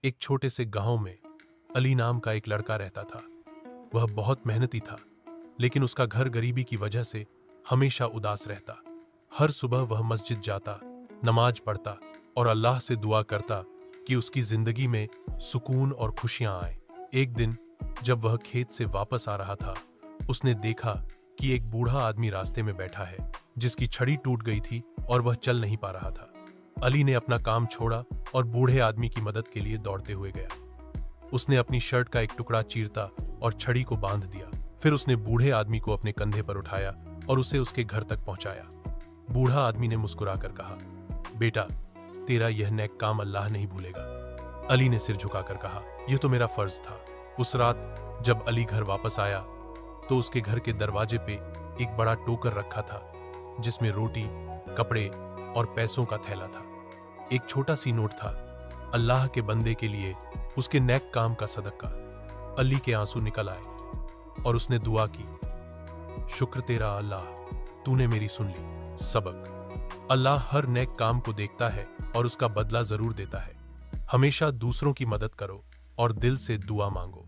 एक छोटे से गांव में अली नाम का एक लड़का रहता था। वह बहुत मेहनती था, लेकिन उसका घर गरीबी की वजह से हमेशा उदास रहता। हर सुबह वह मस्जिद जाता, नमाज पढ़ता और अल्लाह से दुआ करता कि उसकी जिंदगी में सुकून और खुशियां आए। एक दिन जब वह खेत से वापस आ रहा था, उसने देखा कि एक बूढ़ा आदमी रास्ते में बैठा है, जिसकी छड़ी टूट गई थी और वह चल नहीं पा रहा था। अली ने अपना काम छोड़ा और बूढ़े आदमी की मदद के लिए दौड़ते हुए गया। उसने अपनी शर्ट का एक टुकड़ा चीरता और छड़ी को बांध दिया। फिर उसने बूढ़े आदमी को अपने कंधे पर उठाया और उसे उसके घर तक पहुंचाया। बूढ़ा आदमी ने मुस्कुराकर कहा, बेटा, तेरा यह नेक काम अल्लाह नहीं भूलेगा। अली ने सिर झुकाकर कहा, यह तो मेरा फर्ज था। उस रात जब अली घर वापस आया तो उसके घर के दरवाजे पे एक बड़ा टोकर रखा था, जिसमें रोटी, कपड़े और पैसों का थैला था। एक छोटा सी नोट था, अल्लाह के बंदे के लिए उसके नेक काम का सदका। अली के आंसू निकल आए और उसने दुआ की, शुक्र तेरा अल्लाह, तूने मेरी सुन ली। सबक: अल्लाह हर नेक काम को देखता है और उसका बदला जरूर देता है। हमेशा दूसरों की मदद करो और दिल से दुआ मांगो।